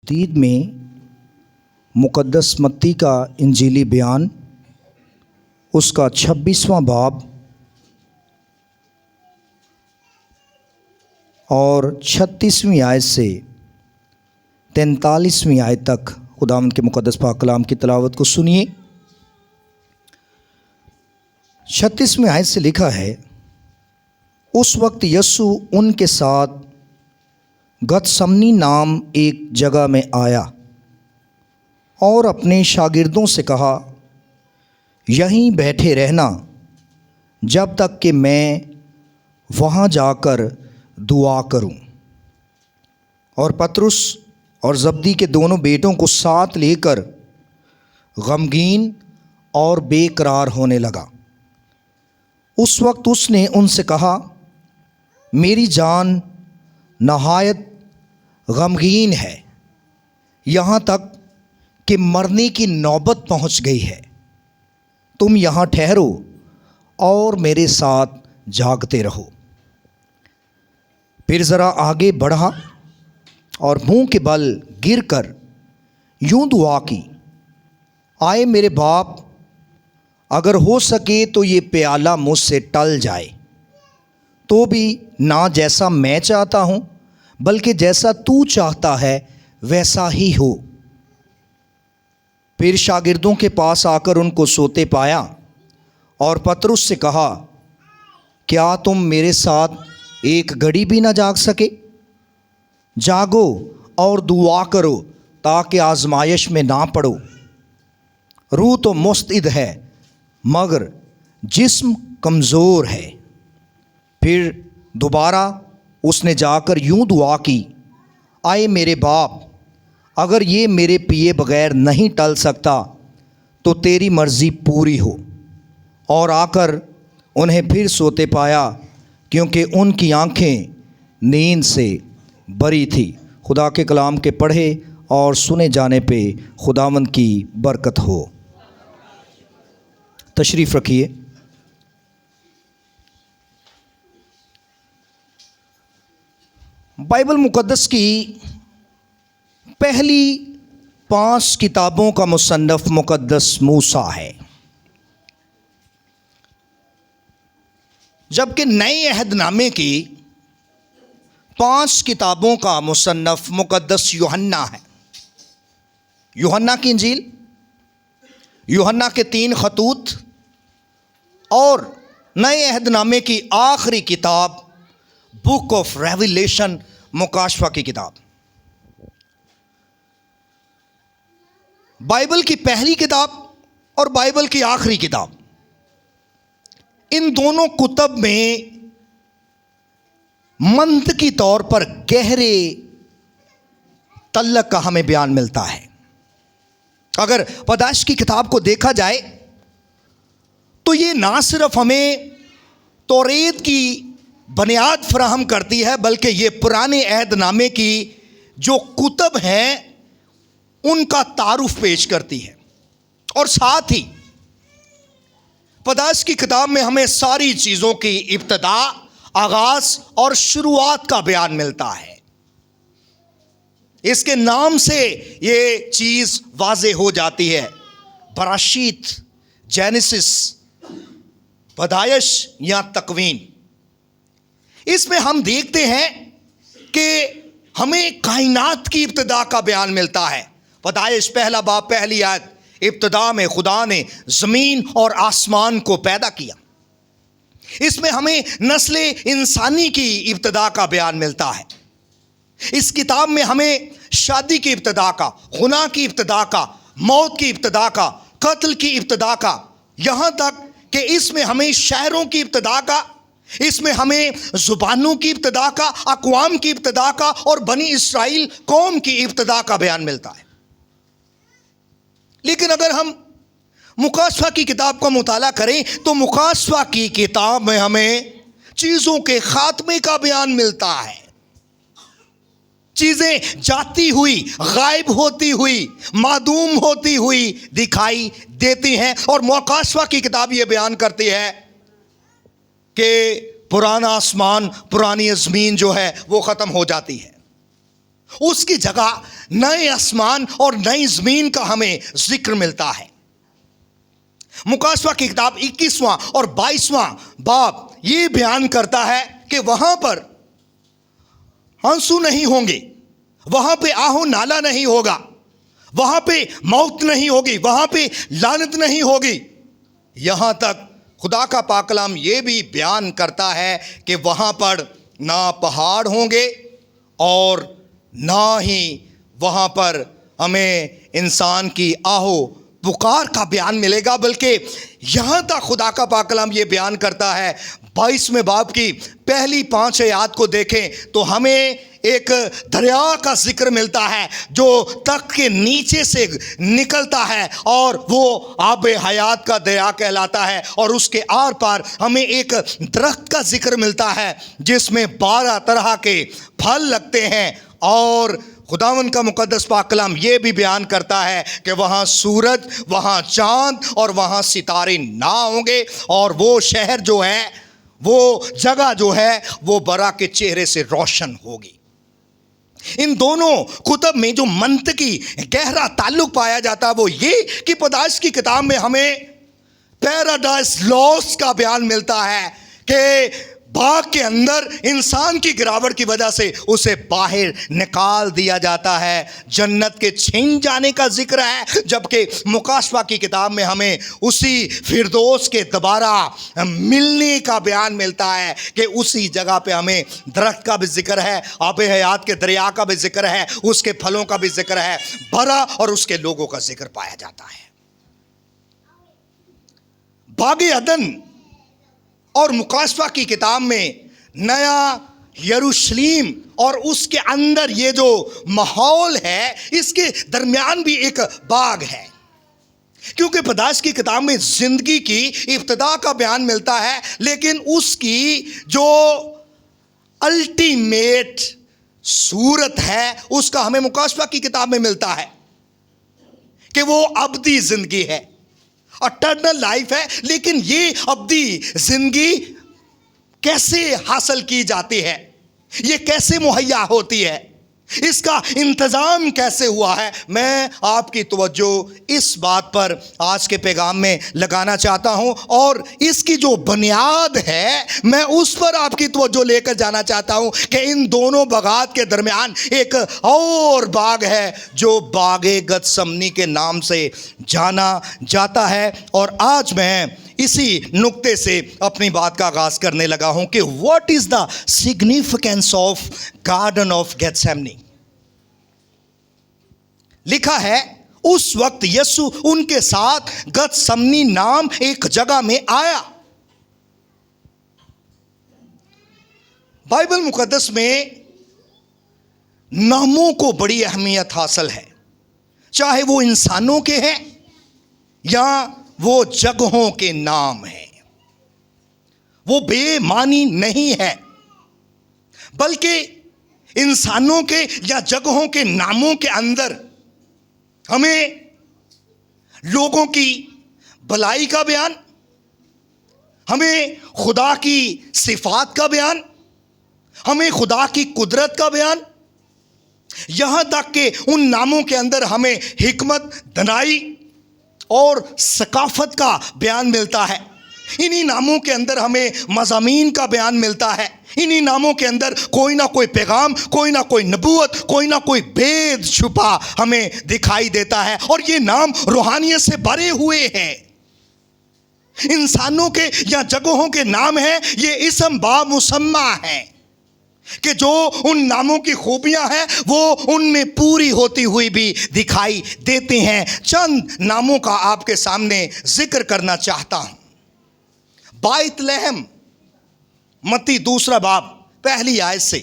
تید میں مقدس متی کا انجیلی بیان، اس کا 26واں باب اور 36ویں آیت سے 43ویں آیت تک خداوند کے مقدس پاک کلام کی تلاوت کو سنیے۔ 36ویں آیت سے لکھا ہے، اس وقت یسوع ان کے ساتھ گتسمنی نام ایک جگہ میں آیا اور اپنے شاگردوں سے کہا، یہیں بیٹھے رہنا جب تک کہ میں وہاں جا کر دعا کروں۔ اور پطرس اور زبدی کے دونوں بیٹوں کو ساتھ لے کر غمگین اور بے قرار ہونے لگا۔ اس وقت اس نے ان سے کہا، میری جان نہایت غمگین ہے، یہاں تک کہ مرنے کی نوبت پہنچ گئی ہے۔ تم یہاں ٹھہرو اور میرے ساتھ جاگتے رہو۔ پھر ذرا آگے بڑھا اور منہ کے بل گر کر یوں دعا کی، آئے میرے باپ، اگر ہو سکے تو یہ پیالہ مجھ سے ٹل جائے، تو بھی نہ جیسا میں چاہتا ہوں بلکہ جیسا تو چاہتا ہے ویسا ہی ہو۔ پھر شاگردوں کے پاس آ کر ان کو سوتے پایا اور پطرس سے کہا، کیا تم میرے ساتھ ایک گھڑی بھی نہ جاگ سکے؟ جاگو اور دعا کرو تاکہ آزمائش میں نہ پڑو۔ روح تو مستعد ہے مگر جسم کمزور ہے۔ پھر دوبارہ اس نے جا کر یوں دعا کی، آئے میرے باپ، اگر یہ میرے پیے بغیر نہیں ٹل سکتا تو تیری مرضی پوری ہو۔ اور آ کر انہیں پھر سوتے پایا کیونکہ ان کی آنکھیں نیند سے بری تھی۔ خدا کے کلام کے پڑھے اور سنے جانے پہ خداوند کی برکت ہو۔ تشریف رکھیے۔ بائبل مقدس کی پہلی 5 کتابوں کا مصنف مقدس موسیٰ ہے، جبکہ نئے عہد نامے کی 5 کتابوں کا مصنف مقدس یوحنا ہے۔ یوحنا کی انجیل، یوحنا کے 3 خطوط اور نئے عہد نامے کی آخری کتاب بک آف ریویلیشن، مکاشفہ کی کتاب۔ بائبل کی پہلی کتاب اور بائبل کی آخری کتاب، ان دونوں کتب میں منطقی طور پر گہرے تعلق کا ہمیں بیان ملتا ہے۔ اگر پیدائش کی کتاب کو دیکھا جائے تو یہ نہ صرف ہمیں توریت کی بنیاد فراہم کرتی ہے بلکہ یہ پرانے عہد نامے کی جو کتب ہیں ان کا تعارف پیش کرتی ہے۔ اور ساتھ ہی پیدائش کی کتاب میں ہمیں ساری چیزوں کی ابتدا، آغاز اور شروعات کا بیان ملتا ہے۔ اس کے نام سے یہ چیز واضح ہو جاتی ہے، براشیت، جینیسس، پیدائش یا تکوین۔ اس میں ہم دیکھتے ہیں کہ ہمیں کائنات کی ابتدا کا بیان ملتا ہے۔ پیدائش پہلا باب پہلی آیت، ابتدا میں خدا نے زمین اور آسمان کو پیدا کیا۔ اس میں ہمیں نسل انسانی کی ابتدا کا بیان ملتا ہے۔ اس کتاب میں ہمیں شادی کی ابتدا کا، گناہ کی ابتدا کا، موت کی ابتدا کا، قتل کی ابتدا کا، یہاں تک کہ اس میں ہمیں شہروں کی ابتدا کا، اس میں ہمیں زبانوں کی ابتدا کا، اقوام کی ابتدا کا اور بنی اسرائیل قوم کی ابتدا کا بیان ملتا ہے۔ لیکن اگر ہم مکاشفہ کی کتاب کا مطالعہ کریں تو مکاشفہ کی کتاب میں ہمیں چیزوں کے خاتمے کا بیان ملتا ہے۔ چیزیں جاتی ہوئی، غائب ہوتی ہوئی، معدوم ہوتی ہوئی دکھائی دیتی ہیں، اور مکاشفہ کی کتاب یہ بیان کرتی ہے کہ پرانا آسمان، پرانی زمین جو ہے وہ ختم ہو جاتی ہے۔ اس کی جگہ نئے آسمان اور نئی زمین کا ہمیں ذکر ملتا ہے۔ مکاشفہ کی کتاب 21واں اور 22واں باب یہ بیان کرتا ہے کہ وہاں پر آنسو نہیں ہوں گے، وہاں پہ آہو نالا نہیں ہوگا، وہاں پہ موت نہیں ہوگی، وہاں پہ لعنت نہیں ہوگی۔ یہاں تک خدا کا پاک کلام یہ بھی بیان کرتا ہے کہ وہاں پر نہ پہاڑ ہوں گے اور نہ ہی وہاں پر ہمیں انسان کی آہو پکار کا بیان ملے گا، بلکہ یہاں تک خدا کا پاک کلام یہ بیان کرتا ہے 22ویں باب کی پہلی 5 آیات کو دیکھیں تو ہمیں ایک دریا کا ذکر ملتا ہے جو تخت کے نیچے سے نکلتا ہے اور وہ آب حیات کا دریا کہلاتا ہے، اور اس کے آر پار ہمیں ایک درخت کا ذکر ملتا ہے جس میں 12 طرح کے پھل لگتے ہیں، اور خداوند کا مقدس پاک کلام یہ بھی بیان کرتا ہے کہ وہاں سورج، وہاں چاند اور وہاں ستارے نہ ہوں گے، اور وہ شہر جو ہے، وہ جگہ جو ہے وہ برا کے چہرے سے روشن ہوگی۔ ان دونوں کتب میں جو منطقی گہرا تعلق پایا جاتا ہے وہ یہ کہ پیدائش کی کتاب میں ہمیں پیراڈائز لاس کا بیان ملتا ہے کہ باغ کے اندر انسان کی گراوٹ کی وجہ سے اسے باہر نکال دیا جاتا ہے، جنت کے چھین جانے کا ذکر ہے، جبکہ مکاشفہ کی کتاب میں ہمیں اسی فردوس کے دوبارہ ملنے کا بیان ملتا ہے کہ اسی جگہ پہ ہمیں درخت کا بھی ذکر ہے، آب حیات کے دریا کا بھی ذکر ہے، اس کے پھلوں کا بھی ذکر ہے، برا اور اس کے لوگوں کا ذکر پایا جاتا ہے۔ باغ عدن اور مکاشفہ کی کتاب میں نیا یروشلم اور اس کے اندر یہ جو ماحول ہے، اس کے درمیان بھی ایک باغ ہے، کیونکہ پیدائش کی کتاب میں زندگی کی ابتدا کا بیان ملتا ہے، لیکن اس کی جو الٹیمیٹ صورت ہے اس کا ہمیں مکاشفہ کی کتاب میں ملتا ہے کہ وہ ابدی زندگی ہے، اٹرنل لائف ہے۔ لیکن یہ ابدی زندگی کیسے حاصل کی جاتی ہے، یہ کیسے مہیا ہوتی ہے، اس کا انتظام کیسے ہوا ہے، میں آپ کی توجہ اس بات پر آج کے پیغام میں لگانا چاہتا ہوں، اور اس کی جو بنیاد ہے میں اس پر آپ کی توجہ لے کر جانا چاہتا ہوں کہ ان دونوں باغات کے درمیان ایک اور باغ ہے جو باغ گتسمنی کے نام سے جانا جاتا ہے، اور آج میں اسی نقطے سے اپنی بات کا آغاز کرنے لگا ہوں کہ what is the significance of garden of Gethsemane. لکھا ہے اس وقت یسوع ان کے ساتھ گتسمنی نام ایک جگہ میں آیا۔ بائبل مقدس میں ناموں کو بڑی اہمیت حاصل ہے، چاہے وہ انسانوں کے ہیں یا وہ جگہوں کے نام ہیں، وہ بے معنی نہیں ہے، بلکہ انسانوں کے یا جگہوں کے ناموں کے اندر ہمیں لوگوں کی بھلائی کا بیان، ہمیں خدا کی صفات کا بیان، ہمیں خدا کی قدرت کا بیان، یہاں تک کہ ان ناموں کے اندر ہمیں حکمت، دانائی اور ثقافت کا بیان ملتا ہے۔ انہی ناموں کے اندر ہمیں مضامین کا بیان ملتا ہے، انہی ناموں کے اندر کوئی نہ کوئی پیغام، کوئی نہ کوئی نبوت، کوئی نہ کوئی بید چھپا ہمیں دکھائی دیتا ہے، اور یہ نام روحانیت سے بھرے ہوئے ہیں۔ انسانوں کے یا جگہوں کے نام ہیں، یہ اسم با مسمہ ہیں کہ جو ان ناموں کی خوبیاں ہیں وہ ان میں پوری ہوتی ہوئی بھی دکھائی دیتے ہیں۔ چند ناموں کا آپ کے سامنے ذکر کرنا چاہتا ہوں۔ بیت لحم، متی 2 باب پہلی آیت سے،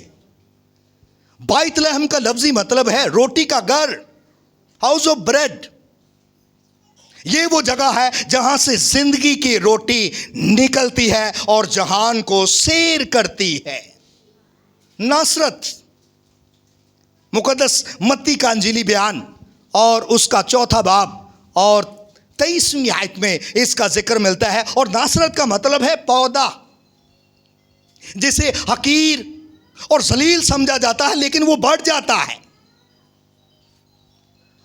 بیت لحم کا لفظی مطلب ہے روٹی کا گھر، ہاؤس آف بریڈ۔ یہ وہ جگہ ہے جہاں سے زندگی کی روٹی نکلتی ہے اور جہان کو سیر کرتی ہے۔ ناصرت، مقدس متی کا انجیلی بیان اور اس کا 4 باب اور 23ویں آیت میں اس کا ذکر ملتا ہے، اور ناصرت کا مطلب ہے پودا، جسے حقیر اور ذلیل سمجھا جاتا ہے لیکن وہ بڑھ جاتا ہے۔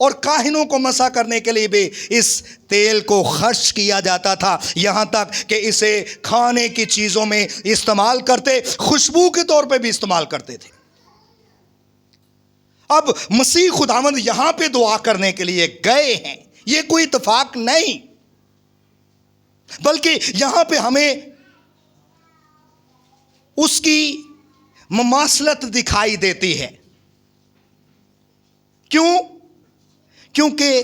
اور کاہنوں کو مسح کرنے کے لیے بھی اس تیل کو خرچ کیا جاتا تھا، یہاں تک کہ اسے کھانے کی چیزوں میں استعمال کرتے، خوشبو کے طور پہ بھی استعمال کرتے تھے۔ اب مسیح خداوند یہاں پہ دعا کرنے کے لیے گئے ہیں، یہ کوئی اتفاق نہیں، بلکہ یہاں پہ ہمیں اس کی مماثلت دکھائی دیتی ہے۔ کیوں؟ کیونکہ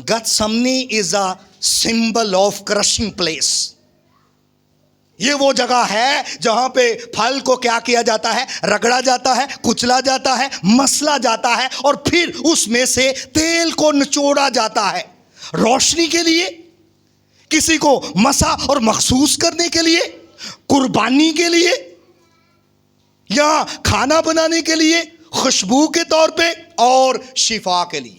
Gethsemane is a symbol of crushing place. یہ وہ جگہ ہے جہاں پہ پھل کو کیا کیا جاتا ہے؟ رگڑا جاتا ہے، کچلا جاتا ہے، مسلا جاتا ہے، اور پھر اس میں سے تیل کو نچوڑا جاتا ہے، روشنی کے لیے، کسی کو مسح اور مخصوص کرنے کے لیے، قربانی کے لیے، یا کھانا بنانے کے لیے، خوشبو کے طور پہ، اور شفا کے لیے۔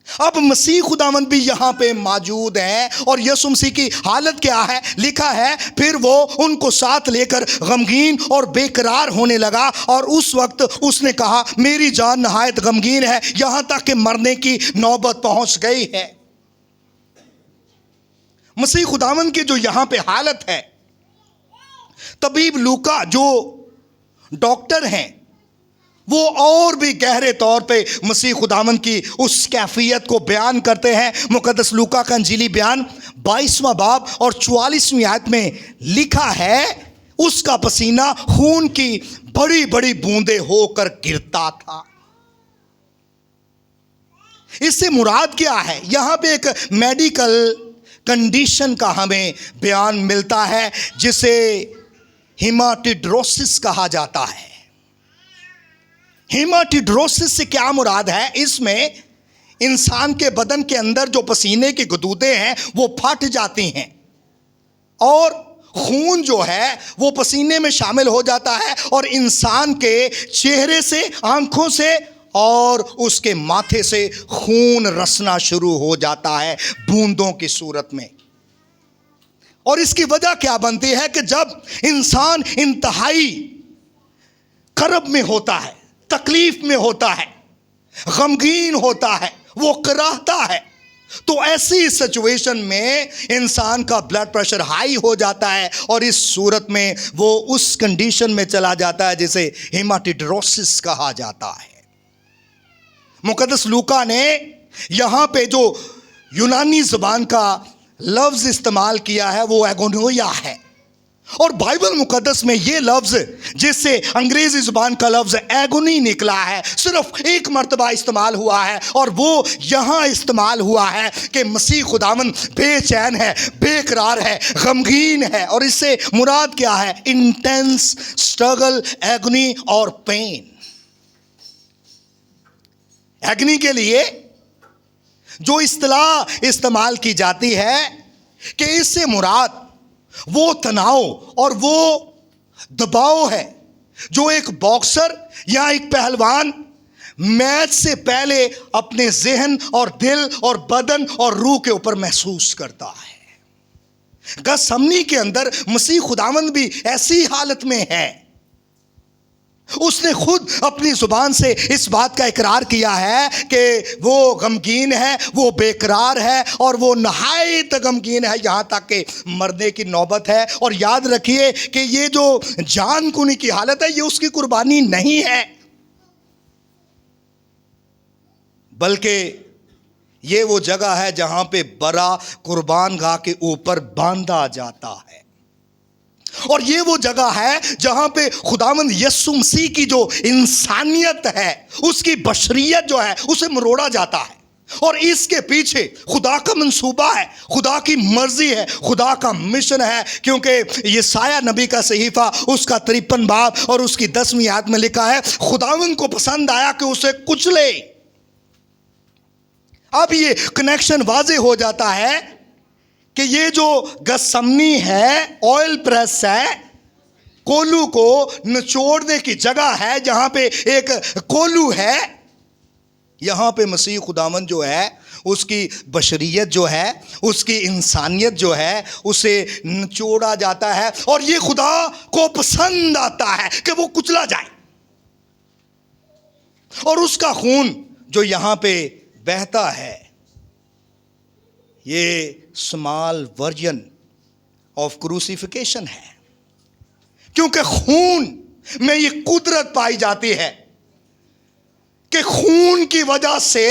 اب مسیح خداوند بھی یہاں پہ موجود ہیں، اور یسوع مسیح کی حالت کیا ہے؟ لکھا ہے پھر وہ ان کو ساتھ لے کر غمگین اور بے قرار ہونے لگا، اور اس وقت اس نے کہا میری جان نہایت غمگین ہے، یہاں تک کہ مرنے کی نوبت پہنچ گئی ہے۔ مسیح خداوند کی جو یہاں پہ حالت ہے، طبیب لوکا جو ڈاکٹر ہیں وہ اور بھی گہرے طور پہ مسیح خداوند کی اس کیفیت کو بیان کرتے ہیں۔ مقدس لوکا کا انجیلی بیان 22واں باب اور 44ویں آیت میں لکھا ہے اس کا پسینہ خون کی بڑی بڑی بوندیں ہو کر گرتا تھا۔ اس سے مراد کیا ہے؟ یہاں پہ ایک میڈیکل کنڈیشن کا ہمیں بیان ملتا ہے جسے ہیماٹیڈروسس کہا جاتا ہے۔ ہیماٹیڈروسس سے کیا مراد ہے؟ اس میں انسان کے بدن کے اندر جو پسینے کی گدودیں ہیں وہ پھٹ جاتی ہیں، اور خون جو ہے وہ پسینے میں شامل ہو جاتا ہے، اور انسان کے چہرے سے، آنکھوں سے اور اس کے ماتھے سے خون رسنا شروع ہو جاتا ہے بوندوں کی صورت میں۔ اور اس کی وجہ کیا بنتی ہے کہ جب انسان انتہائی کرب میں ہوتا ہے، تکلیف میں ہوتا ہے، غمگین ہوتا ہے، وہ کراہتا ہے، تو ایسی سچویشن میں انسان کا بلڈ پریشر ہائی ہو جاتا ہے، اور اس صورت میں وہ اس کنڈیشن میں چلا جاتا ہے جسے ہیماٹیڈروسس کہا جاتا ہے۔ مقدس لوکا نے یہاں پہ جو یونانی زبان کا لفظ استعمال کیا ہے وہ ایگونویا ہے، اور بائبل مقدس میں یہ لفظ جس سے انگریزی زبان کا لفظ ایگونی نکلا ہے صرف ایک مرتبہ استعمال ہوا ہے، اور وہ یہاں استعمال ہوا ہے کہ مسیح خداوند بے چین ہے، بے قرار ہے، غمگین ہے، اور اس سے مراد کیا ہے؟ انٹینس سٹرگل، ایگونی اور پین۔ ایگنی کے لیے جو اصطلاح استعمال کی جاتی ہے کہ اس سے مراد وہ تناؤ اور وہ دباؤ ہے جو ایک باکسر یا ایک پہلوان میچ سے پہلے اپنے ذہن اور دل اور بدن اور روح کے اوپر محسوس کرتا ہے۔ گتسمنی کے اندر مسیح خداوند بھی ایسی حالت میں ہے۔ اس نے خود اپنی زبان سے اس بات کا اقرار کیا ہے کہ وہ غمگین ہے، وہ بے قرار ہے، اور وہ نہایت غمگین ہے یہاں تک کہ مرنے کی نوبت ہے۔ اور یاد رکھیے کہ یہ جو جان کنی کی حالت ہے یہ اس کی قربانی نہیں ہے، بلکہ یہ وہ جگہ ہے جہاں پہ برا قربان گاہ کے اوپر باندھا جاتا ہے، اور یہ وہ جگہ ہے جہاں پہ خداوند یسوع مسیح کی جو انسانیت ہے، اس کی بشریت جو ہے اسے مروڑا جاتا ہے، اور اس کے پیچھے خدا کا منصوبہ ہے، خدا کی مرضی ہے، خدا کا مشن ہے، کیونکہ یسایہ نبی کا صحیفہ اس کا 53 باب اور اس کی 10ویں آیت میں لکھا ہے خداوند کو پسند آیا کہ اسے کچلے۔ اب یہ کنیکشن واضح ہو جاتا ہے کہ یہ جو گتسمنی ہے، آئل پریس ہے، کولو کو نچوڑنے کی جگہ ہے جہاں پہ ایک کولو ہے، یہاں پہ مسیح خداوند جو ہے اس کی بشریت جو ہے، اس کی انسانیت جو ہے اسے نچوڑا جاتا ہے، اور یہ خدا کو پسند آتا ہے کہ وہ کچلا جائے، اور اس کا خون جو یہاں پہ بہتا ہے یہ اسمال ورژن آف کروسیفیکیشن ہے، کیونکہ خون میں یہ قدرت پائی جاتی ہے کہ خون کی وجہ سے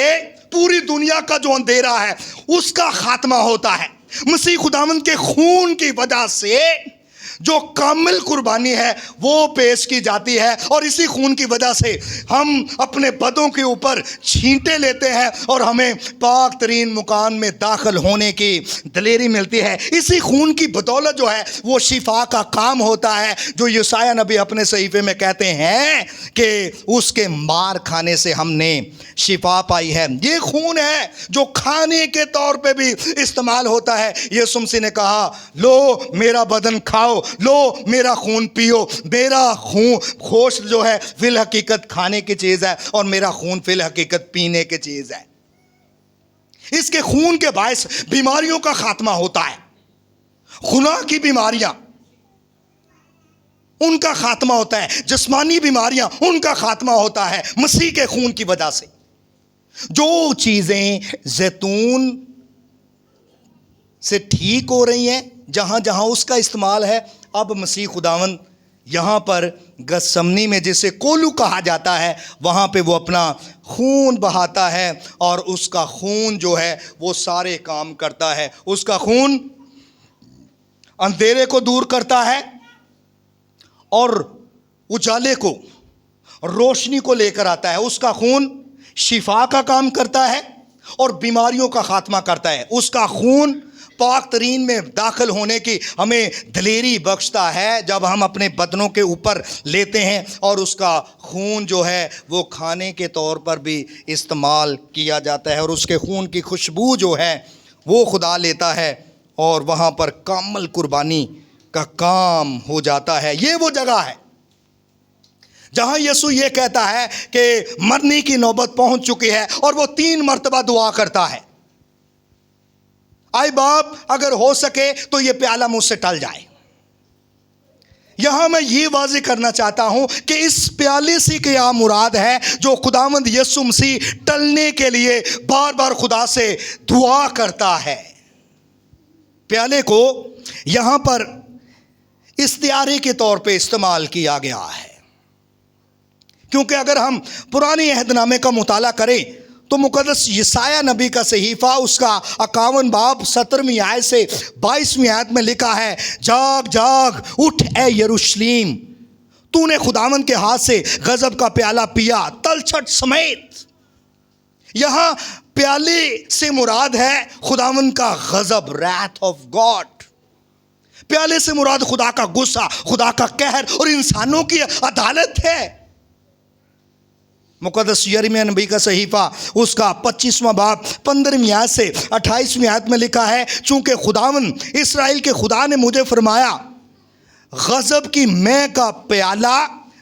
پوری دنیا کا جو اندھیرا ہے اس کا خاتمہ ہوتا ہے۔ مسیح خداوند کے خون کی وجہ سے جو کامل قربانی ہے وہ پیش کی جاتی ہے، اور اسی خون کی وجہ سے ہم اپنے بدوں کے اوپر چھینٹے لیتے ہیں اور ہمیں پاک ترین مکان میں داخل ہونے کی دلیری ملتی ہے۔ اسی خون کی بدولت جو ہے وہ شفا کا کام ہوتا ہے، جو یسایہ نبی اپنے صحیفے میں کہتے ہیں کہ اس کے مار کھانے سے ہم نے شفا پائی ہے۔ یہ خون ہے جو کھانے کے طور پہ بھی استعمال ہوتا ہے۔ یسوع مسیح نے کہا، لو میرا بدن کھاؤ، لو میرا خون پیو۔ میرا خون گوشت جو ہے فی الحقیقت کھانے کی چیز ہے، اور میرا خون فی الحقیقت پینے کی چیز ہے۔ اس کے خون کے باعث بیماریوں کا خاتمہ ہوتا ہے، گناہ کی بیماریاں ان کا خاتمہ ہوتا ہے، جسمانی بیماریاں ان کا خاتمہ ہوتا ہے مسیح کے خون کی وجہ سے۔ جو چیزیں زیتون سے ٹھیک ہو رہی ہیں، جہاں جہاں اس کا استعمال ہے، اب مسیح خداوند یہاں پر گتسمنی میں جسے کولو کہا جاتا ہے وہاں پہ وہ اپنا خون بہاتا ہے، اور اس کا خون جو ہے وہ سارے کام کرتا ہے۔ اس کا خون اندھیرے کو دور کرتا ہے اور اجالے کو، روشنی کو لے کر آتا ہے۔ اس کا خون شفا کا کام کرتا ہے اور بیماریوں کا خاتمہ کرتا ہے۔ اس کا خون پاک ترین میں داخل ہونے کی ہمیں دلیری بخشتا ہے جب ہم اپنے بدنوں کے اوپر لیتے ہیں، اور اس کا خون جو ہے وہ کھانے کے طور پر بھی استعمال کیا جاتا ہے، اور اس کے خون کی خوشبو جو ہے وہ خدا لیتا ہے، اور وہاں پر کامل قربانی کا کام ہو جاتا ہے۔ یہ وہ جگہ ہے جہاں یسوع یہ کہتا ہے کہ مرنے کی نوبت پہنچ چکی ہے، اور وہ 3 مرتبہ دعا کرتا ہے، آئے باپ اگر ہو سکے تو یہ پیالہ مجھ سے ٹل جائے۔ یہاں میں یہ واضح کرنا چاہتا ہوں کہ اس پیالے سے کیا مراد ہے جو خداوند یسوع مسیح ٹلنے کے لیے بار بار خدا سے دعا کرتا ہے۔ پیالے کو یہاں پر استعارے کے طور پہ استعمال کیا گیا ہے، کیونکہ اگر ہم پرانے عہد نامے کا مطالعہ کریں تو مقدس یسایہ نبی کا صحیفہ اس کا 51 باب 17ویں آیت سے 22ویں آیت میں لکھا ہے، جاگ جاگ اٹھ اے یروشلیم، تو نے خداوند کے ہاتھ سے غضب کا پیالہ پیا تلچھٹ سمیت۔ یہاں پیالے سے مراد ہے خداوند کا غضب، wrath of God۔ پیالے سے مراد خدا کا غصہ، خدا کا قہر اور انسانوں کی عدالت ہے۔ مقدس یرمیہ نبی کا صحیفہ اس کا 25واں باب 15ویں آیت سے 28ویں آیت میں لکھا ہے، چونکہ خداوند اسرائیل کے خدا نے مجھے فرمایا، غضب کی مے کا پیالہ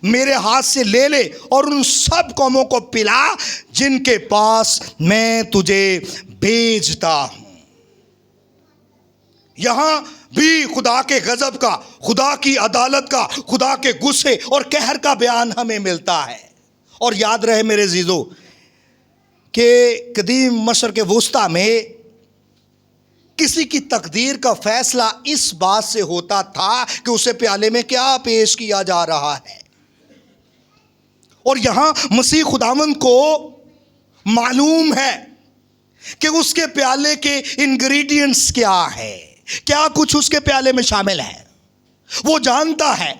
میرے ہاتھ سے لے لے اور ان سب قوموں کو پلا جن کے پاس میں تجھے بھیجتا ہوں۔ یہاں بھی خدا کے غضب کا، خدا کی عدالت کا، خدا کے غصے اور قہر کا بیان ہمیں ملتا ہے۔ اور یاد رہے میرے عزیزو کہ قدیم مشرق وسطیٰ میں کسی کی تقدیر کا فیصلہ اس بات سے ہوتا تھا کہ اسے پیالے میں کیا پیش کیا جا رہا ہے، اور یہاں مسیح خداوند کو معلوم ہے کہ اس کے پیالے کے انگریڈینٹس کیا ہے، کیا کچھ اس کے پیالے میں شامل ہے۔ وہ جانتا ہے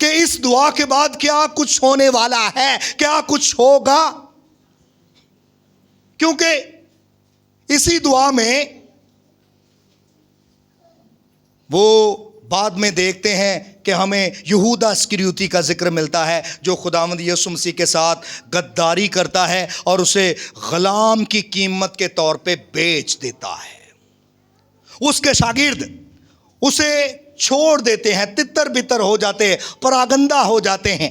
کہ اس دعا کے بعد کیا کچھ ہونے والا ہے، کیا کچھ ہوگا، کیونکہ اسی دعا میں وہ بعد میں دیکھتے ہیں کہ ہمیں یہودا اسکریوتی کا ذکر ملتا ہے جو خداوند یسوع مسیح کے ساتھ غداری کرتا ہے اور اسے غلام کی قیمت کے طور پہ بیچ دیتا ہے۔ اس کے شاگرد اسے چھوڑ دیتے ہیں، تتر بتر ہو جاتے ہیں، پراگندہ ہو جاتے ہیں۔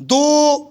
2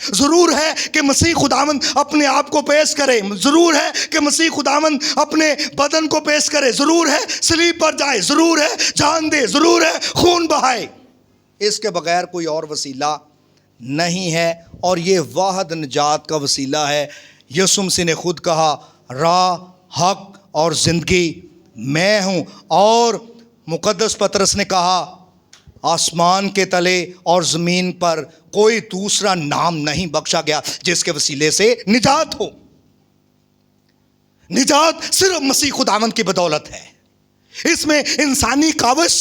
ضرور ہے کہ مسیح خداوند اپنے آپ کو پیش کرے، ضرور ہے کہ مسیح خداوند اپنے بدن کو پیش کرے، ضرور ہے صلیب پر جائے، ضرور ہے جان دے، ضرور ہے خون بہائے، اس کے بغیر کوئی اور وسیلہ نہیں ہے، اور یہ واحد نجات کا وسیلہ ہے۔ یسوع مسیح نے خود کہا راہ، حق اور زندگی میں ہوں، اور مقدس پطرس نے کہا آسمان کے تلے اور زمین پر کوئی دوسرا نام نہیں بخشا گیا جس کے وسیلے سے نجات ہو۔ نجات صرف مسیح خداوند کی بدولت ہے۔ اس میں انسانی کاوش،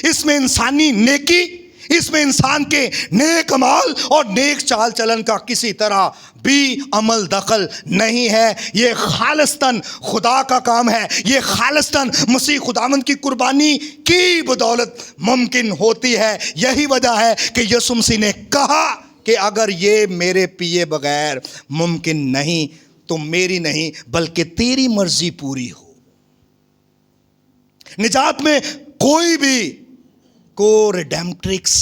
اس میں انسانی نیکی، اس میں انسان کے نیک عمال اور نیک چال چلن کا کسی طرح بھی عمل دخل نہیں ہے۔ یہ خالصتاً خدا کا کام ہے، یہ خالصتاً مسیح خداوند کی قربانی کی بدولت ممکن ہوتی ہے۔ یہی وجہ ہے کہ یسوع مسیح نے کہا کہ اگر یہ میرے پیے بغیر ممکن نہیں تو میری نہیں بلکہ تیری مرضی پوری ہو۔ نجات میں کوئی بھی کو ریڈیمٹرکس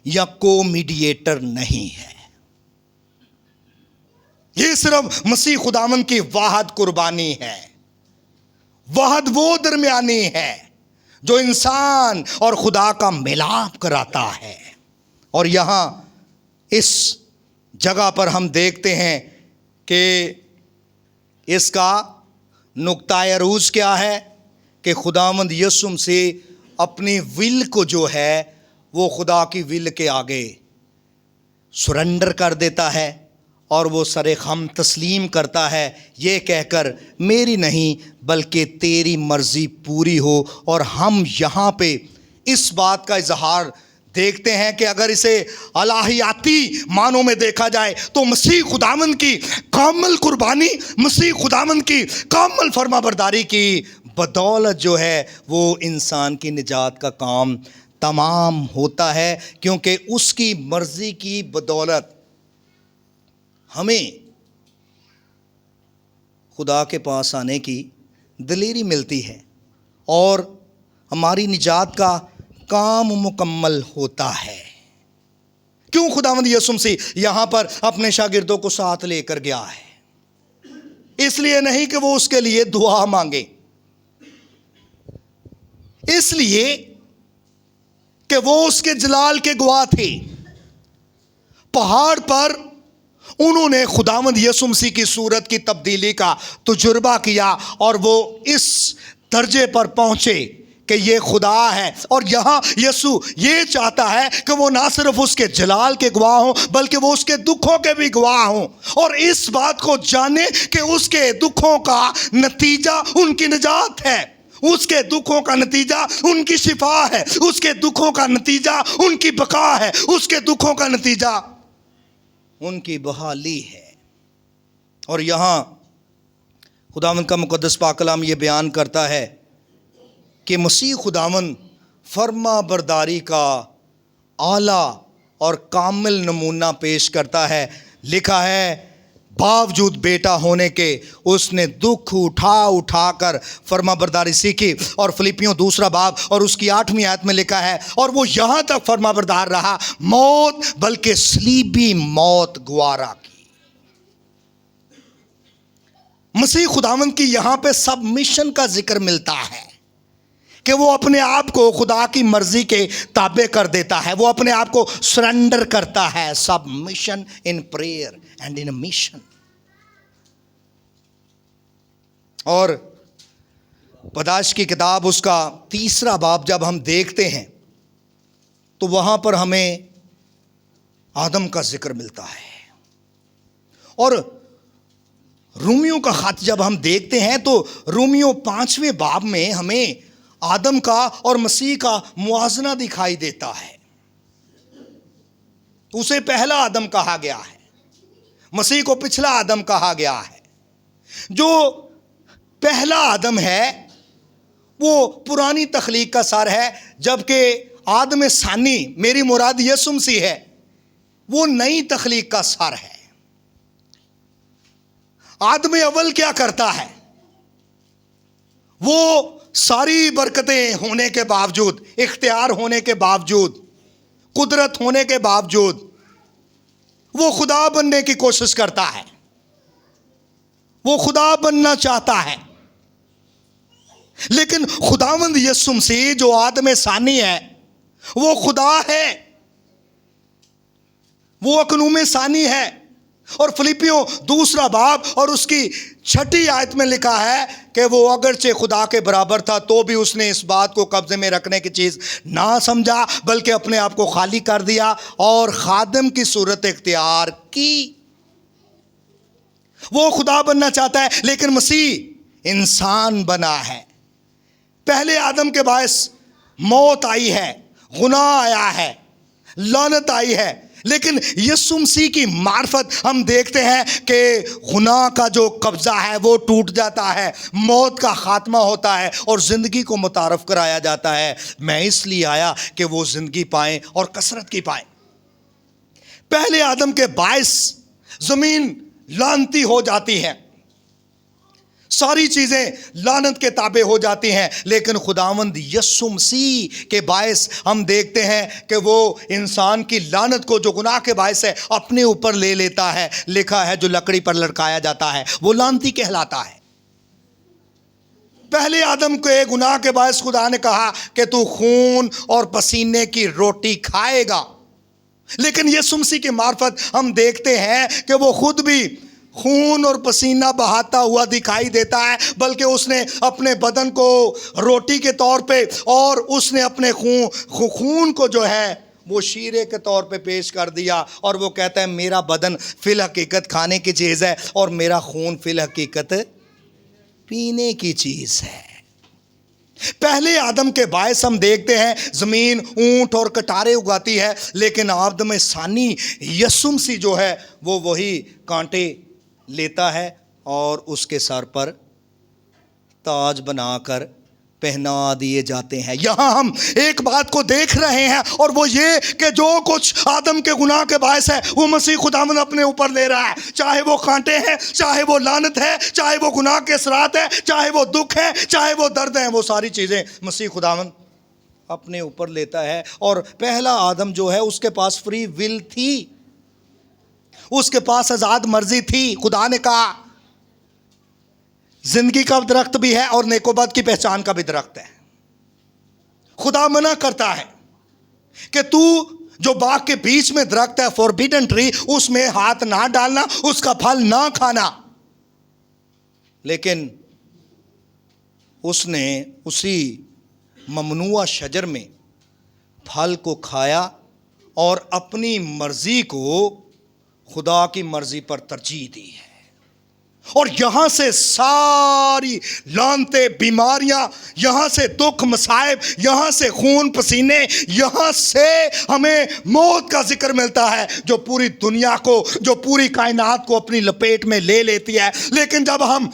یا کو میڈییٹر نہیں ہے، یہ صرف مسیح خداوند کی واحد قربانی ہے، واحد وہ درمیانی ہے جو انسان اور خدا کا ملاپ کراتا ہے۔ اور یہاں اس جگہ پر ہم دیکھتے ہیں کہ اس کا نقطۂ عروج کیا ہے کہ خداوند یسوع مسیح اپنی ول کو جو ہے وہ خدا کی ول کے آگے سرنڈر کر دیتا ہے، اور وہ سر خم تسلیم کرتا ہے یہ کہہ کر میری نہیں بلکہ تیری مرضی پوری ہو۔ اور ہم یہاں پہ اس بات کا اظہار دیکھتے ہیں کہ اگر اسے الہیاتی معنوں میں دیکھا جائے تو مسیح خداوند کی کامل قربانی، مسیح خداوند کی کامل فرما برداری کی بدولت جو ہے وہ انسان کی نجات کا کام تمام ہوتا ہے، کیونکہ اس کی مرضی کی بدولت ہمیں خدا کے پاس آنے کی دلیری ملتی ہے اور ہماری نجات کا کام مکمل ہوتا ہے۔ کیوں خداوند یسوع مسیح یہاں پر اپنے شاگردوں کو ساتھ لے کر گیا ہے؟ اس لیے نہیں کہ وہ اس کے لیے دعا مانگے، اس لیے کہ وہ اس کے جلال کے گواہ تھے۔ پہاڑ پر انہوں نے خداوند یسوع مسیح کی صورت کی تبدیلی کا تجربہ کیا اور وہ اس درجے پر پہنچے کہ یہ خدا ہے، اور یہاں یسوع یہ چاہتا ہے کہ وہ نہ صرف اس کے جلال کے گواہ ہوں بلکہ وہ اس کے دکھوں کے بھی گواہ ہوں، اور اس بات کو جانے کہ اس کے دکھوں کا نتیجہ ان کی نجات ہے، اس کے دکھوں کا نتیجہ ان کی شفا ہے، اس کے دکھوں کا نتیجہ ان کی بقا ہے، اس کے دکھوں کا نتیجہ ان کی بحالی ہے۔ اور یہاں خداوند کا مقدس پاک کلام یہ بیان کرتا ہے کہ مسیح خداوند فرما برداری کا اعلیٰ اور کامل نمونہ پیش کرتا ہے۔ لکھا ہے باوجود بیٹا ہونے کے اس نے دکھ اٹھا کر فرما برداری سیکھی، اور فلیپیوں 2 باب اور اس کی 8ویں آیت میں لکھا ہے اور وہ یہاں تک فرما بردار رہا موت بلکہ صلیبی موت گوارا کی۔ مسیح خداوند کی یہاں پہ سب مشن کا ذکر ملتا ہے کہ وہ اپنے آپ کو خدا کی مرضی کے تابع کر دیتا ہے، وہ اپنے آپ کو سرنڈر کرتا ہے۔ Submission in prayer and in mission. اور پیدائش کی کتاب اس کا 3 باب جب ہم دیکھتے ہیں تو وہاں پر ہمیں آدم کا ذکر ملتا ہے، اور رومیوں کا خط جب ہم دیکھتے ہیں تو رومیوں 5ویں باب میں ہمیں آدم کا اور مسیح کا موازنہ دکھائی دیتا ہے۔ اسے پہلا آدم کہا گیا ہے، مسیح کو پچھلا آدم کہا گیا ہے۔ جو پہلا آدم ہے وہ پرانی تخلیق کا سر ہے، جبکہ آدم ثانی میری مراد یسوع مسیح ہے، وہ نئی تخلیق کا سر ہے۔ آدم اول کیا کرتا ہے؟ وہ ساری برکتیں ہونے کے باوجود، اختیار ہونے کے باوجود، قدرت ہونے کے باوجود، وہ خدا بننے کی کوشش کرتا ہے، وہ خدا بننا چاہتا ہے، لیکن خداوند یسوع مسیح جو آدم ثانی ہے وہ خدا ہے، وہ اکنوم ثانی ہے۔ اور فلیپیوں 2 باب اور اس کی 6 آیت میں لکھا ہے کہ وہ اگرچہ خدا کے برابر تھا تو بھی اس نے اس بات کو قبضے میں رکھنے کی چیز نہ سمجھا، بلکہ اپنے آپ کو خالی کر دیا اور خادم کی صورت اختیار کی۔ وہ خدا بننا چاہتا ہے لیکن مسیح انسان بنا ہے۔ پہلے آدم کے باعث موت آئی ہے، گناہ آیا ہے، لعنت آئی ہے، لیکن یسوع مسیح کی معرفت ہم دیکھتے ہیں کہ گناہ کا جو قبضہ ہے وہ ٹوٹ جاتا ہے، موت کا خاتمہ ہوتا ہے اور زندگی کو متعارف کرایا جاتا ہے۔ میں اس لیے آیا کہ وہ زندگی پائیں اور کثرت کی پائیں۔ پہلے آدم کے باعث زمین لعنتی ہو جاتی ہے، ساری چیزیں لعنت کے تابع ہو جاتی ہیں، لیکن خداوند یسوع مسیح کے باعث ہم دیکھتے ہیں کہ وہ انسان کی لعنت کو جو گناہ کے باعث ہے اپنے اوپر لے لیتا ہے۔ لکھا ہے جو لکڑی پر لٹکایا جاتا ہے وہ لعنتی کہلاتا ہے۔ پہلے آدم کے گناہ کے باعث خدا نے کہا کہ تو خون اور پسینے کی روٹی کھائے گا، لیکن یسوع مسیح کی معرفت ہم دیکھتے ہیں کہ وہ خود بھی خون اور پسینہ بہاتا ہوا دکھائی دیتا ہے، بلکہ اس نے اپنے بدن کو روٹی کے طور پہ اور اس نے اپنے خون کو جو ہے وہ شیرے کے طور پہ پیش کر دیا، اور وہ کہتا ہے میرا بدن فی الحقیقت کھانے کی چیز ہے اور میرا خون فی الحقیقت پینے کی چیز ہے۔ پہلے آدم کے باعث ہم دیکھتے ہیں زمین اونٹ اور کٹارے اگاتی ہے، لیکن آدم ثانی یسوع مسیح جو ہے وہ وہی کانٹے لیتا ہے اور اس کے سر پر تاج بنا کر پہنا دیے جاتے ہیں۔ یہاں ہم ایک بات کو دیکھ رہے ہیں اور وہ یہ کہ جو کچھ آدم کے گناہ کے باعث ہے وہ مسیح خداوند اپنے اوپر لے رہا ہے، چاہے وہ کانٹے ہیں، چاہے وہ لعنت ہے، چاہے وہ گناہ کے اثرات ہے، چاہے وہ دکھ ہے، چاہے وہ درد ہے، وہ ساری چیزیں مسیح خداوند اپنے اوپر لیتا ہے۔ اور پہلا آدم جو ہے اس کے پاس فری ول تھی، اس کے پاس آزاد مرضی تھی۔ خدا نے کہا زندگی کا درخت بھی ہے اور نیک و بد کی پہچان کا بھی درخت ہے۔ خدا منع کرتا ہے کہ تو جو باغ کے بیچ میں درخت ہے فوربیڈن ٹری، اس میں ہاتھ نہ ڈالنا، اس کا پھل نہ کھانا، لیکن اس نے اسی ممنوع شجر میں پھل کو کھایا اور اپنی مرضی کو خدا کی مرضی پر ترجیح دی ہے، اور یہاں سے ساری لعنتیں، بیماریاں، یہاں سے دکھ مصائب، یہاں سے خون پسینے، یہاں سے ہمیں موت کا ذکر ملتا ہے جو پوری دنیا کو، جو پوری کائنات کو اپنی لپیٹ میں لے لیتی ہے۔ لیکن جب ہم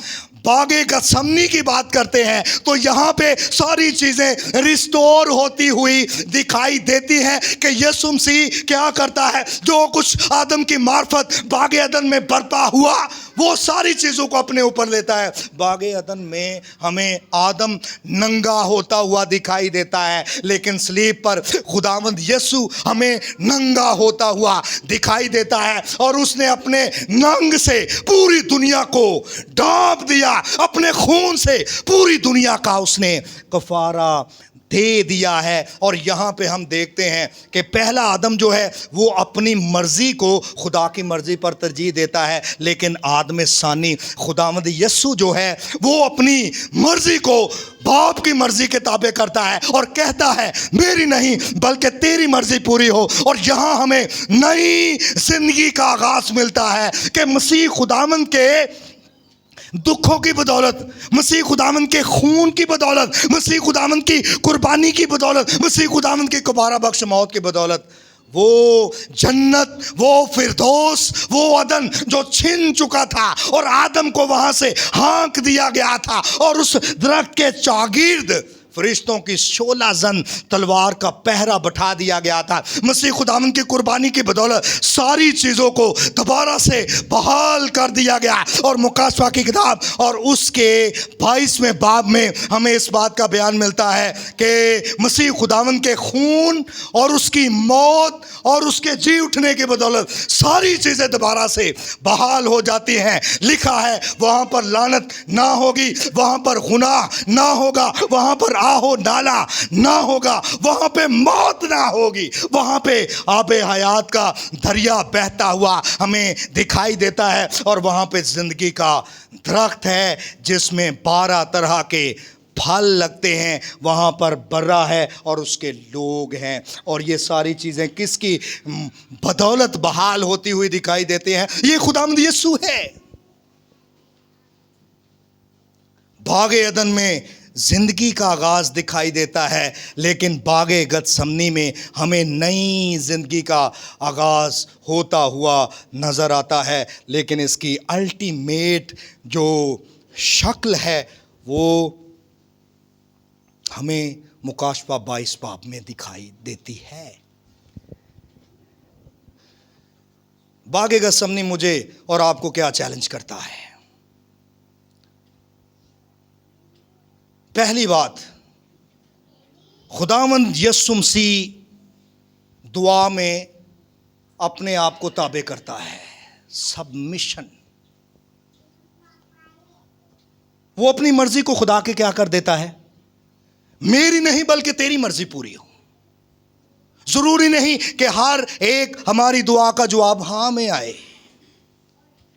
باغ گتسمنی کی بات کرتے ہیں تو یہاں پہ ساری چیزیں ریسٹور ہوتی ہوئی دکھائی دیتی ہیں کہ یسوع مسیح کیا کرتا ہے، جو کچھ آدم کی معرفت باغ عدن میں برپا ہوا وہ ساری چیزوں کو اپنے اوپر لیتا ہے۔ باغ عدن میں ہمیں آدم ننگا ہوتا ہوا دکھائی دیتا ہے، لیکن صلیب پر خداوند یسوع ہمیں ننگا ہوتا ہوا دکھائی دیتا ہے، اور اس نے اپنے ننگ سے پوری دنیا کو ڈانپ دیا، اپنے خون سے پوری دنیا کا اس نے کفارہ دے دیا ہے۔ اور یہاں پہ ہم دیکھتے ہیں کہ پہلا آدم جو ہے وہ اپنی مرضی کو خدا کی مرضی پر ترجیح دیتا ہے، لیکن آدم ثانی خداوند یسوع جو ہے وہ اپنی مرضی کو باپ کی مرضی کے تابع کرتا ہے اور کہتا ہے میری نہیں بلکہ تیری مرضی پوری ہو۔ اور یہاں ہمیں نئی زندگی کا آغاز ملتا ہے کہ مسیح خداوند کے دکھوں کی بدولت، مسیح خداوند کے خون کی بدولت، مسیح خداوند کی قربانی کی بدولت، مسیح خداوند کی کفارہ بخش موت کی بدولت، وہ جنت، وہ فردوس، وہ عدن جو چھن چکا تھا اور آدم کو وہاں سے ہانک دیا گیا تھا، اور اس درخت کے چاگرد فرشتوں کی 16 زن تلوار کا پہرا بٹھا دیا گیا تھا۔ مسیح خداوند کی قربانی کی بدولت ساری چیزوں کو دوبارہ سے بحال کر دیا گیا، اور مکاشفہ کی کتاب اور اس کے 22ویں باب میں ہمیں اس بات کا بیان ملتا ہے کہ مسیح خداوند کے خون اور اس کی موت اور اس کے جی اٹھنے کی بدولت ساری چیزیں دوبارہ سے بحال ہو جاتی ہیں۔ لکھا ہے وہاں پر لعنت نہ ہوگی، وہاں پر گناہ نہ ہوگا، وہاں پر آہو نالا نہ ہوگا، وہاں پہ موت نہ ہوگی، وہاں پہ آب حیات کا دریا بہتا ہوا ہمیں دکھائی دیتا ہے، اور وہاں پہ زندگی کا درخت ہے جس میں 12 طرح کے پھل لگتے ہیں، وہاں پر برا ہے اور اس کے لوگ ہیں، اور یہ ساری چیزیں کس کی بدولت بحال ہوتی ہوئی دکھائی دیتے ہیں؟ یہ خداوند یسوع ہے۔ باغ عدن میں زندگی کا آغاز دکھائی دیتا ہے، لیکن باغ گتسمنی میں ہمیں نئی زندگی کا آغاز ہوتا ہوا نظر آتا ہے، لیکن اس کی الٹیمیٹ جو شکل ہے وہ ہمیں مکاشفہ 22 باب میں دکھائی دیتی ہے۔ باغ گتسمنی مجھے اور آپ کو کیا چیلنج کرتا ہے؟ پہلی بات، خداوند یسوع مسیح دعا میں اپنے آپ کو تابع کرتا ہے، سبمیشن۔ وہ اپنی مرضی کو خدا کے کیا کر دیتا ہے؟ میری نہیں بلکہ تیری مرضی پوری ہو۔ ضروری نہیں کہ ہر ایک ہماری دعا کا جواب ہاں میں آئے۔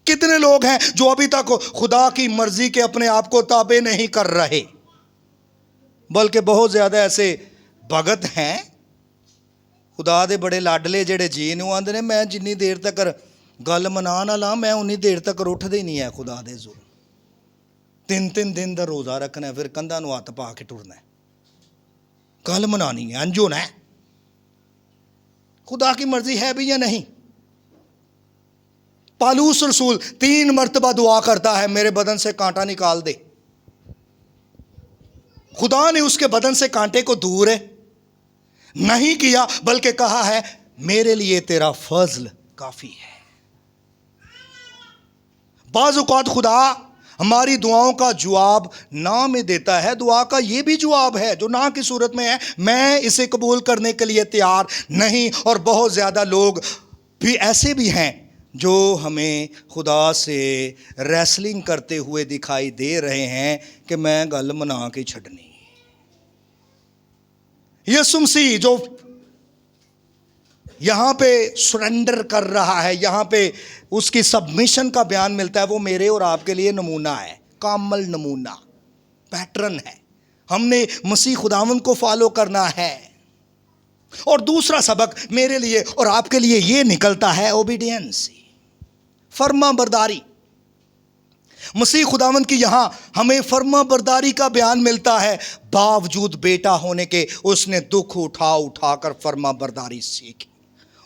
کتنے لوگ ہیں جو ابھی تک خدا کی مرضی کے اپنے آپ کو تابع نہیں کر رہے، بلکہ بہت زیادہ ایسے بھگت ہیں خدا دے بڑے لاڈلے جڑے جی نو آندے نے میں جنی دیر تک گل منا نہ لاں میں انی دیر تک اٹھدے نہیں ہے خدا دے زور۔ 3 دن دا روزہ رکھنا ہے، پھر کندھاں نو ہاتھ پا کے ٹرنا ہے، گل منانی ہے، انج ہونا ہے۔ خدا کی مرضی ہے بھی یا نہیں؟ پالوس رسول 3 مرتبہ دعا کرتا ہے میرے بدن سے کانٹا نکال دے۔ خدا نے اس کے بدن سے کانٹے کو دور ہے نہیں کیا، بلکہ کہا ہے میرے لیے تیرا فضل کافی ہے۔ بعض اوقات خدا ہماری دعاؤں کا جواب نہ میں دیتا ہے، دعا کا یہ بھی جواب ہے جو نہ کی صورت میں ہے، میں اسے قبول کرنے کے لیے تیار نہیں۔ اور بہت زیادہ لوگ بھی ایسے بھی ہیں جو ہمیں خدا سے ریسلنگ کرتے ہوئے دکھائی دے رہے ہیں کہ میں گل منا کے چھڈنی۔ یسوع مسیح جو یہاں پہ سرنڈر کر رہا ہے، یہاں پہ اس کی سبمیشن کا بیان ملتا ہے، وہ میرے اور آپ کے لیے نمونہ ہے، کامل نمونہ، پیٹرن ہے۔ ہم نے مسیح خداوند کو فالو کرنا ہے۔ اور دوسرا سبق میرے لیے اور آپ کے لیے یہ نکلتا ہے اوبیڈینس، فرما برداری۔ مسیح خداوند کی یہاں ہمیں فرما برداری کا بیان ملتا ہے، باوجود بیٹا ہونے کے اس نے دکھ اٹھا کر فرما برداری سیکھی۔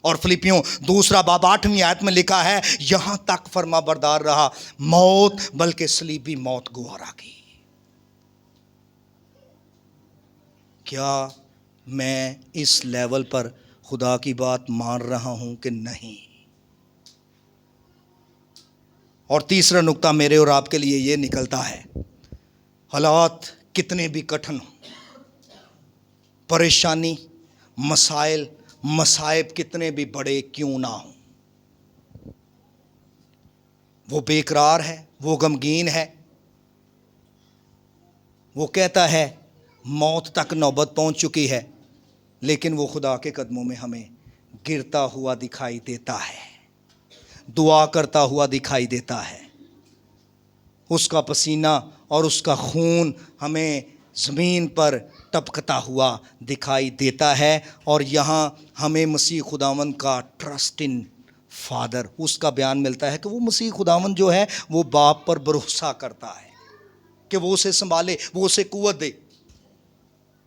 اور فلیپیوں 2 باب 8ویں آیت میں لکھا ہے یہاں تک فرما بردار رہا، موت بلکہ صلیبی موت گوارا کی۔ کیا میں اس لیول پر خدا کی بات مان رہا ہوں کہ نہیں؟ اور تیسرا نقطہ میرے اور آپ کے لیے یہ نکلتا ہے، حالات کتنے بھی کٹھن ہوں، پریشانی، مسائل، مصائب کتنے بھی بڑے کیوں نہ ہوں، وہ بے قرار ہے، وہ غمگین ہے، وہ کہتا ہے موت تک نوبت پہنچ چکی ہے، لیکن وہ خدا کے قدموں میں ہمیں گرتا ہوا دکھائی دیتا ہے، دعا کرتا ہوا دکھائی دیتا ہے۔ اس کا پسینہ اور اس کا خون ہمیں زمین پر ٹپکتا ہوا دکھائی دیتا ہے، اور یہاں ہمیں مسیح خداوند کا ٹرسٹ ان فادر، اس کا بیان ملتا ہے کہ وہ مسیح خداوند جو ہے وہ باپ پر بھروسہ کرتا ہے کہ وہ اسے سنبھالے، وہ اسے قوت دے۔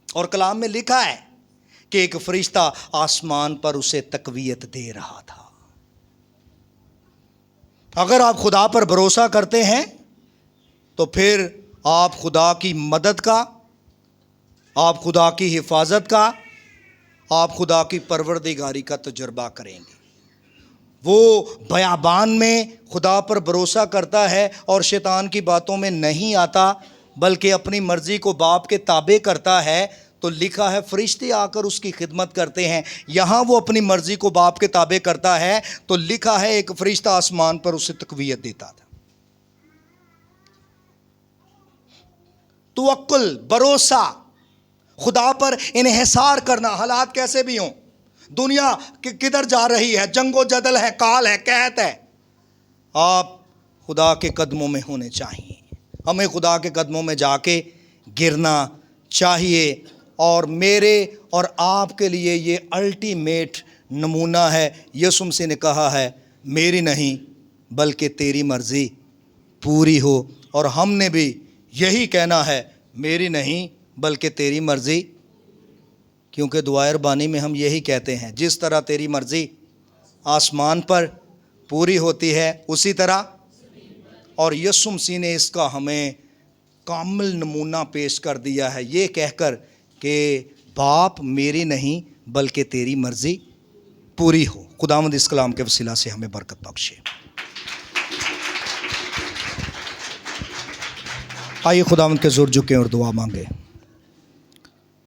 اور کلام میں لکھا ہے کہ ایک فرشتہ آسمان پر اسے تقویت دے رہا تھا۔ اگر آپ خدا پر بھروسہ کرتے ہیں تو پھر آپ خدا کی مدد کا آپ خدا کی حفاظت کا، آپ خدا کی پروردگاری کا تجربہ کریں گے۔ وہ بیابان میں خدا پر بھروسہ کرتا ہے اور شیطان کی باتوں میں نہیں آتا، بلکہ اپنی مرضی کو باپ کے تابع کرتا ہے، تو لکھا ہے فرشتے آ کر اس کی خدمت کرتے ہیں۔ یہاں وہ اپنی مرضی کو باپ کے تابع کرتا ہے تو لکھا ہے ایک فرشتہ آسمان پر اسے تقویت دیتا تھا۔ توکل، بھروسہ، خدا پر انحصار کرنا، حالات کیسے بھی ہوں، دنیا کدھر جا رہی ہے، جنگ و جدل ہے، کال ہے، قحط ہے، آپ خدا کے قدموں میں ہونے چاہیے۔ ہمیں خدا کے قدموں میں جا کے گرنا چاہیے، اور میرے اور آپ کے لیے یہ الٹیمیٹ نمونہ ہے۔ یسوع مسیح نے کہا ہے میری نہیں بلکہ تیری مرضی پوری ہو، اور ہم نے بھی یہی کہنا ہے میری نہیں بلکہ تیری مرضی، کیونکہ دعائے ربانی میں ہم یہی کہتے ہیں جس طرح تیری مرضی آسمان پر پوری ہوتی ہے اسی طرح، اور یسوع مسیح نے اس کا ہمیں کامل نمونہ پیش کر دیا ہے یہ کہہ کر کہ باپ میری نہیں بلکہ تیری مرضی پوری ہو۔ خداوند اس کلام کے وسیلہ سے ہمیں برکت بخشے۔ آئیے خداوند کے حضور جھکیں اور دعا مانگیں۔